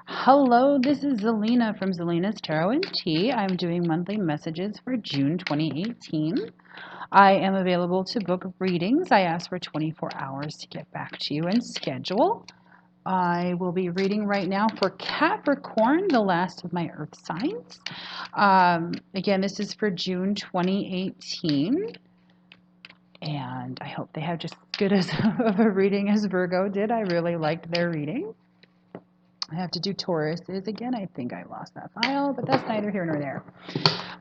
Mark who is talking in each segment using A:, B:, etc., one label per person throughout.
A: Hello, this is Zelina from Zelina's Tarot and Tea. I'm doing monthly messages for June 2018. I am available to book readings. I ask for 24 hours to get back to you and schedule. I will be reading right now for Capricorn, the last of my earth signs. Again, this is for June 2018. And I hope they have just as good of a reading as Virgo did. I really liked their reading. I have to do Tauruses again. I think I lost that file, but that's neither here nor there.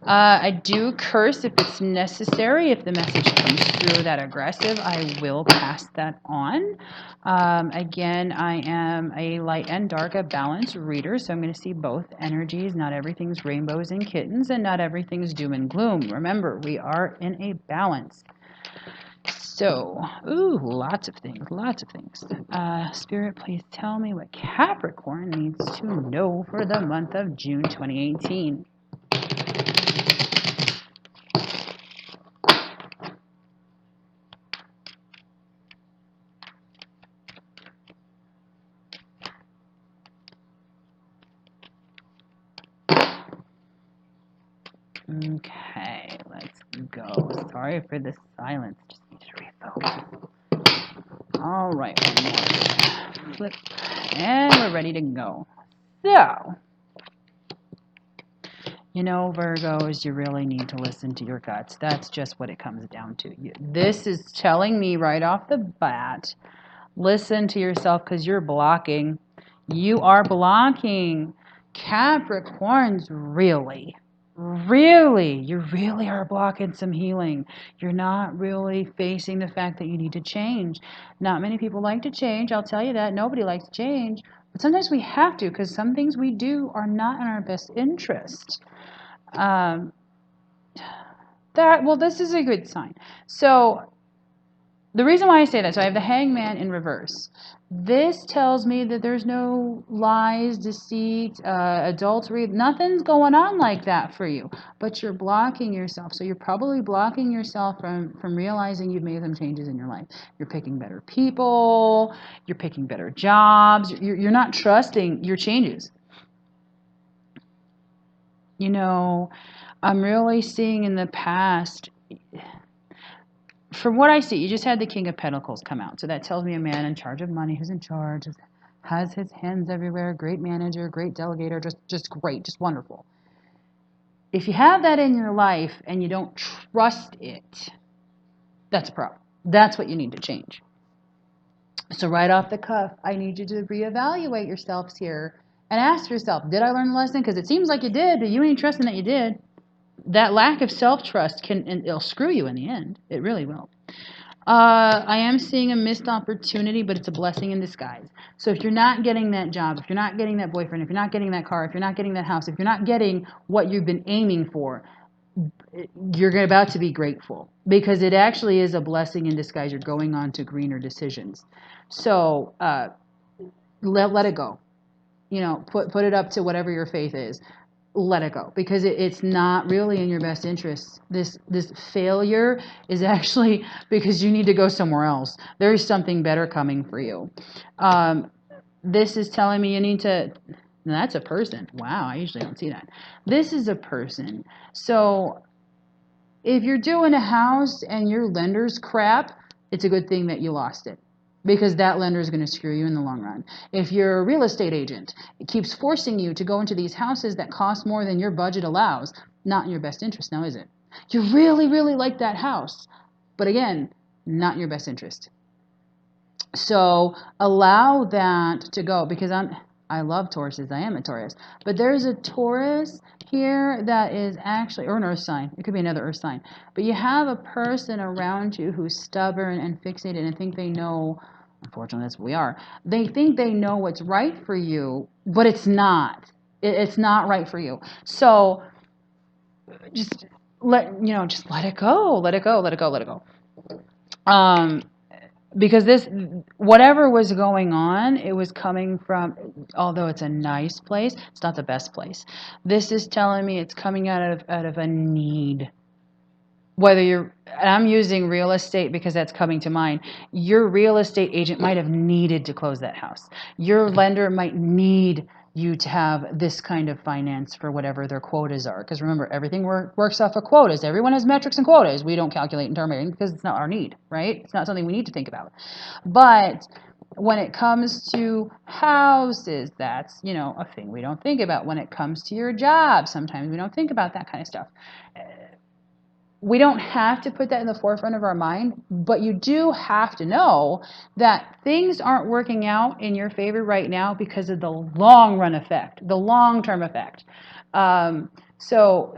A: I do curse if it's necessary. If the message comes through that aggressive, I will pass that on. Again, I am a light and dark, a balanced reader, so I'm going to see both energies. Not everything's rainbows and kittens, and not everything's doom and gloom. Remember, we are in a balance. So, lots of things. Spirit, please tell me what Capricorn needs to know for the month of June 2018. Okay, let's go. Sorry for the silence. Just need to refocus. All right, one more. Flip. And we're ready to go. So, you know, Virgos, you really need to listen to your guts. That's just what it comes down to. This is telling me right off the bat, listen to yourself because you're blocking. You are blocking. Capricorns, really, you really are blocking some healing. You're not really facing the fact that you need to change. Not many people like to change. I'll tell you that. Nobody likes to change. But sometimes we have to because some things we do are not in our best interest. This is a good sign. So the reason why I say that, so I have the Hangman in reverse. This tells me that there's no lies, deceit, adultery. Nothing's going on like that for you. But you're blocking yourself. So you're probably blocking yourself from realizing you've made some changes in your life. You're picking better people. You're picking better jobs. You're not trusting your changes. You know, I'm really seeing in the past, from what I see, you just had the King of Pentacles come out. So that tells me a man in charge of money, who's in charge, has his hands everywhere, great manager, great delegator, just great, just wonderful. If you have that in your life and you don't trust it, that's a problem. That's what you need to change. So right off the cuff, I need you to reevaluate yourselves here and ask yourself, did I learn the lesson? Because it seems like you did, but you ain't trusting that you did. That lack of self-trust it'll screw you in the end. It really will. I am seeing a missed opportunity, but it's a blessing in disguise. So if you're not getting that job, if you're not getting that boyfriend, if you're not getting that car, if you're not getting that house, if you're not getting what you've been aiming for, you're about to be grateful because it actually is a blessing in disguise. You're going on to greener decisions. So let it go. You know, put it up to whatever your faith is. Let it go because it's not really in your best interest. This failure is actually because you need to go somewhere else. There's something better coming for you. This is telling me you need to. That's a person. Wow, I usually don't see that. This is a person. So if you're doing a house and your lender's crap, it's a good thing that you lost it. Because that lender is going to screw you in the long run. If you're a real estate agent, it keeps forcing you to go into these houses that cost more than your budget allows. Not in your best interest now, is it? You really, really like that house. But again, not in your best interest. So allow that to go because I love Tauruses. I am a Taurus. But there's a Taurus here that is actually, or an earth sign. It could be another earth sign. But you have a person around you who's stubborn and fixated and think they know, unfortunately that's what we are, they think they know what's right for you, but it's not. It's not right for you. So just let it go. Let it go. Let it go. Let it go. Because this, whatever was going on, it was coming from, although it's a nice place, it's not the best place. This is telling me it's coming out of a need. Whether you're, and I'm using real estate because that's coming to mind, your real estate agent might have needed to close that house. Your lender might need you to have this kind of finance for whatever their quotas are. Because remember, everything works off of quotas. Everyone has metrics and quotas. We don't calculate in term rating because it's not our need, right? It's not something we need to think about. But when it comes to houses, that's, a thing we don't think about. When it comes to your job, sometimes we don't think about that kind of stuff. We don't have to put that in the forefront of our mind, but you do have to know that things aren't working out in your favor right now because of the long run effect, the long term effect. So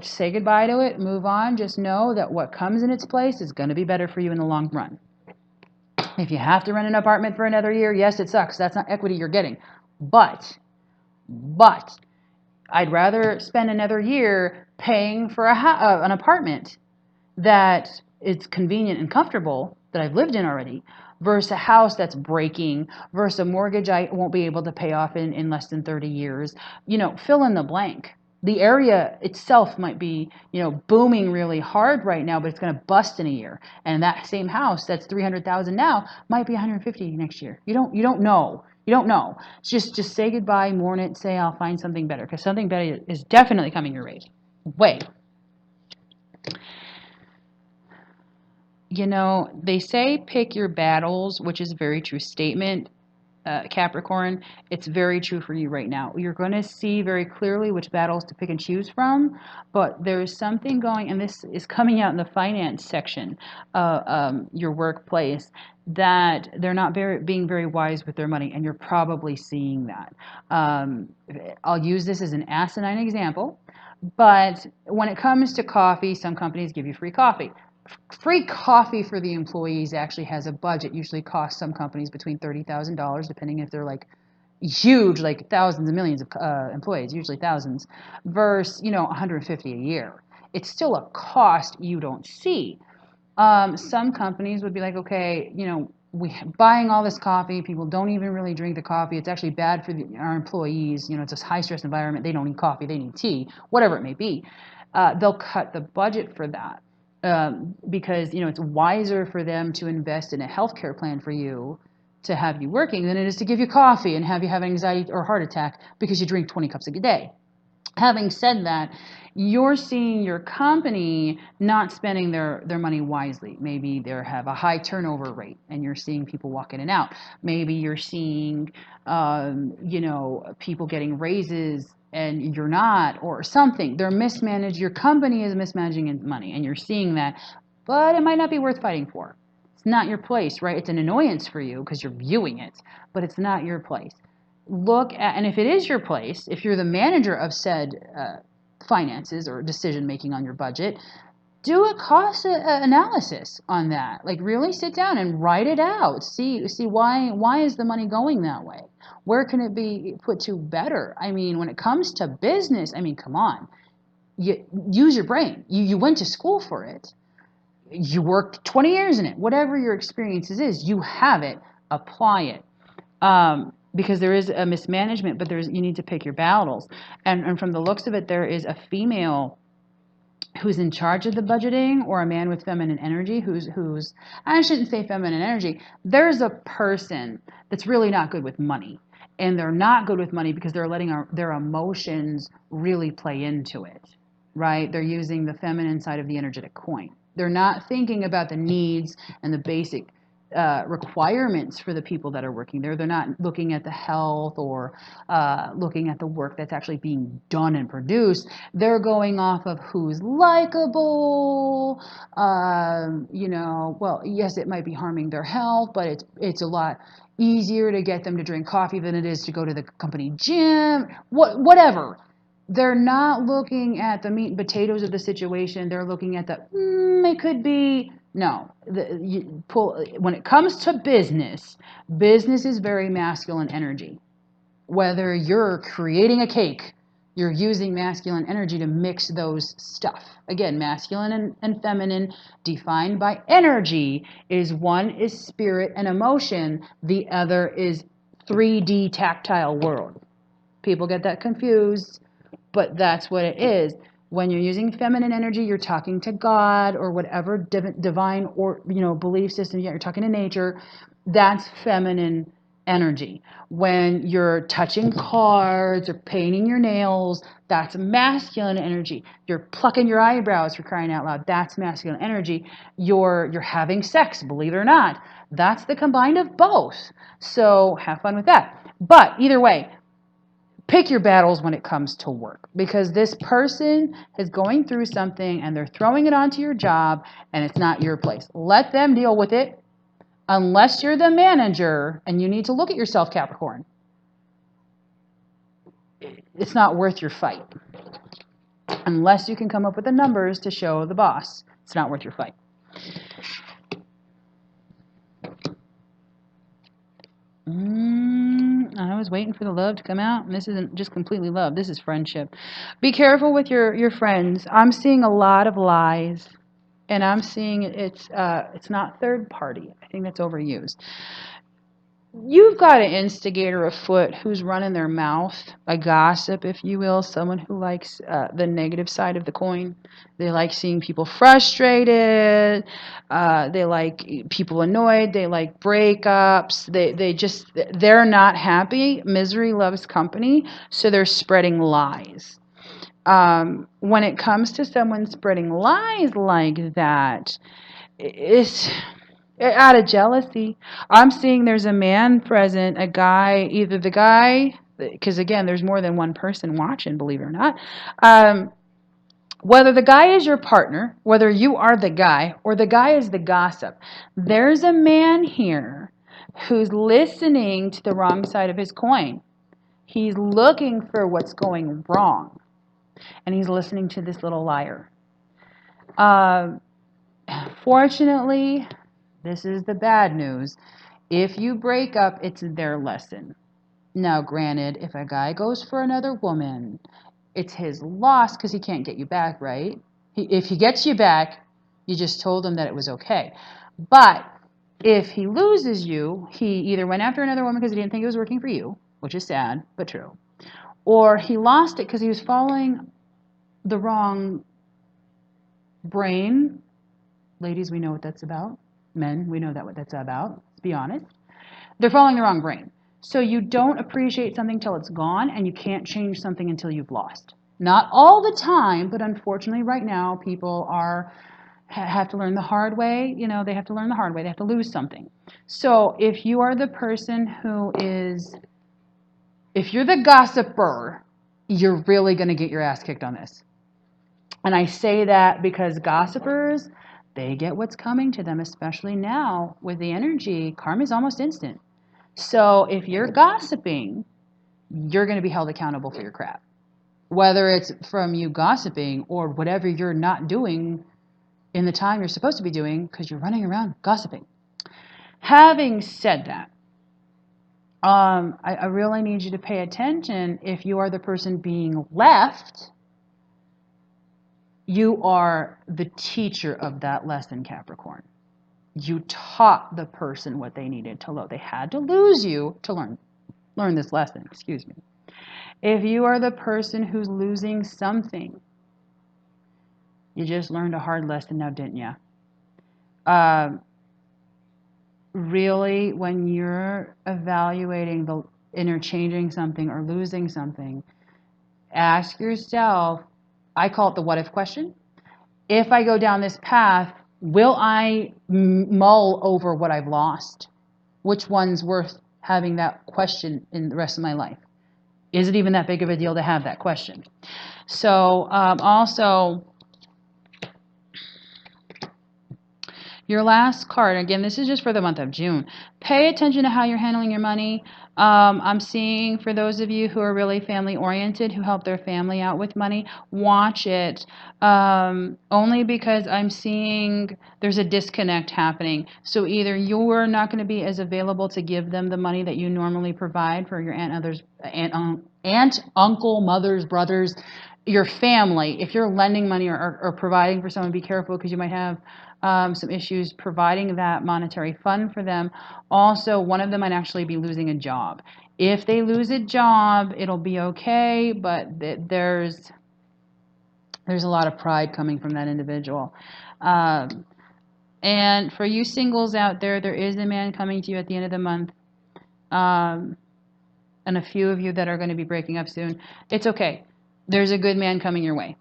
A: say goodbye to it, move on. Just know that what comes in its place is going to be better for you in the long run. If you have to rent an apartment for another year, yes, it sucks. That's not equity you're getting. But I'd rather spend another year paying for an apartment that is convenient and comfortable that I've lived in already versus a house that's breaking versus a mortgage I won't be able to pay off in less than 30 years. Fill in the blank. The area itself might be, booming really hard right now, but it's going to bust in a year. And that same house that's 300,000 now might be 150 next year. You don't know. You don't know. Just say goodbye, mourn it, say I'll find something better, because something better is definitely coming your way. They say pick your battles, which is a very true statement, Capricorn. It's very true for you right now. You're going to see very clearly which battles to pick and choose from, but there's something going, and this is coming out in the finance section, your workplace, that they're not being very wise with their money, and you're probably seeing that. I'll use this as an asinine example, but when it comes to coffee, some companies give you free coffee. Free coffee for the employees actually has a budget. Usually costs some companies between $30,000, depending if they're like huge, like thousands and millions of employees, usually thousands, versus 150 a year. It's still a cost you don't see. Some companies would be like, okay, we buying all this coffee. People don't even really drink the coffee. It's actually bad for our employees. It's a high stress environment. They don't need coffee. They need tea, whatever it may be. They'll cut the budget for that. Because it's wiser for them to invest in a healthcare plan for you to have you working than it is to give you coffee and have you have anxiety or heart attack because you drink 20 cups a day. Having said that, you're seeing your company not spending their money wisely. Maybe they have a high turnover rate and you're seeing people walk in and out. Maybe you're seeing people getting raises and you're not, or something. They're mismanaged. Your company is mismanaging money, and you're seeing that, but it might not be worth fighting for. It's not your place, right? It's an annoyance for you because you're viewing it, but it's not your place. Look at, and if it is your place, if you're the manager of said finances or decision making on your budget, do a cost analysis on that. Like really sit down and write it out. See why is the money going that way? Where can it be put to better? I mean, when it comes to business, come on. You use your brain. You went to school for it. You worked 20 years in it. Whatever your experiences is, you have it. Apply it. Because there is a mismanagement, but you need to pick your battles. And from the looks of it, there is a female who's in charge of the budgeting, or a man with feminine energy who's I shouldn't say feminine energy. There's a person that's really not good with money, and they're not good with money because they're letting their emotions really play into it, right? They're using the feminine side of the energetic coin. They're not thinking about the needs and the basic requirements for the people that are working there. They're not looking at the health or looking at the work that's actually being done and produced. They're going off of who's likable. Well, yes, it might be harming their health, but it's a lot easier to get them to drink coffee than it is to go to the company gym. Whatever. They're not looking at the meat and potatoes of the situation. They're looking at it could be. No, when it comes to business is very masculine energy. Whether you're creating a cake, you're using masculine energy to mix those stuff. Again, masculine and feminine, defined by energy, is one is spirit and emotion, the other is 3D tactile world. People get that confused, but that's what it is. When you're using feminine energy, you're talking to God or whatever divine or belief system. You're talking to nature. That's feminine energy. When you're touching cards or painting your nails, that's masculine energy. You're plucking your eyebrows, for crying out loud, that's masculine energy. You're having sex, believe it or not, that's the combined of both. So have fun with that. But either way, pick your battles when it comes to work, because this person is going through something and they're throwing it onto your job and it's not your place. Let them deal with it. Unless you're the manager, and you need to look at yourself, Capricorn, it's not worth your fight. Unless you can come up with the numbers to show the boss, it's not worth your fight. I was waiting for the love to come out, and this isn't just completely love. This is friendship. Be careful with your friends. I'm seeing a lot of lies, and I'm seeing it's not third party. I think that's overused. You've got an instigator afoot who's running their mouth, a gossip, if you will, someone who likes the negative side of the coin. They like seeing people frustrated. They like people annoyed. They like breakups. They're not happy. Misery loves company, so they're spreading lies. When it comes to someone spreading lies like that, it's out of jealousy. I'm seeing there's a man present, a guy, either the guy, because again, there's more than one person watching, believe it or not. Whether the guy is your partner, whether you are the guy, or the guy is the gossip, there's a man here who's listening to the wrong side of his coin. He's looking for what's going wrong, and he's listening to this little liar. Fortunately, this is the bad news. If you break up, it's their lesson. Now, granted, if a guy goes for another woman, it's his loss because he can't get you back, right? If he gets you back, you just told him that it was okay. But if he loses you, he either went after another woman because he didn't think it was working for you, which is sad, but true, or he lost it because he was following the wrong brain. Ladies, we know what that's about. Men, we know what that's about. Let's be honest. They're following the wrong brain. So you don't appreciate something till it's gone, and you can't change something until you've lost. Not all the time, but unfortunately right now people have to learn the hard way. You know, they have to learn the hard way. They have to lose something. So if you are the person if you're the gossiper, you're really going to get your ass kicked on this. And I say that because gossipers, they get what's coming to them, especially now with the energy. Karma is almost instant. So if you're gossiping, you're going to be held accountable for your crap. Whether it's from you gossiping or whatever you're not doing in the time you're supposed to be doing because you're running around gossiping. Having said that, I really need you to pay attention. If you are the person being left, you are the teacher of that lesson, Capricorn. You taught the person what they needed to learn. They had to lose you to learn this lesson. Excuse me. If you are the person who's losing something, you just learned a hard lesson now, didn't you? Really, when you're evaluating the interchanging something or losing something, ask yourself, I call it the what if question. If I go down this path, will I mull over what I've lost? Which one's worth having that question in the rest of my life? Is it even that big of a deal to have that question? So also, your last card, again, this is just for the month of June. Pay attention to how you're handling your money. I'm seeing for those of you who are really family oriented, who help their family out with money, watch it. Only because I'm seeing there's a disconnect happening. So either you're not going to be as available to give them the money that you normally provide for your aunt, uncle, mothers, brothers, your family. If you're lending money or providing for someone, be careful because you might have some issues providing that monetary fund for them. Also, one of them might actually be losing a job. If they lose a job, it'll be okay, but there's a lot of pride coming from that individual. And for you singles out there, there is a man coming to you at the end of the month. and a few of you that are going to be breaking up soon. It's okay. There's a good man coming your way.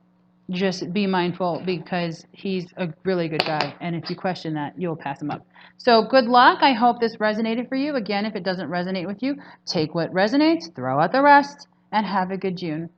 A: Just be mindful because he's a really good guy. And if you question that, you'll pass him up. So good luck. I hope this resonated for you. Again, if it doesn't resonate with you, take what resonates, throw out the rest, and have a good June.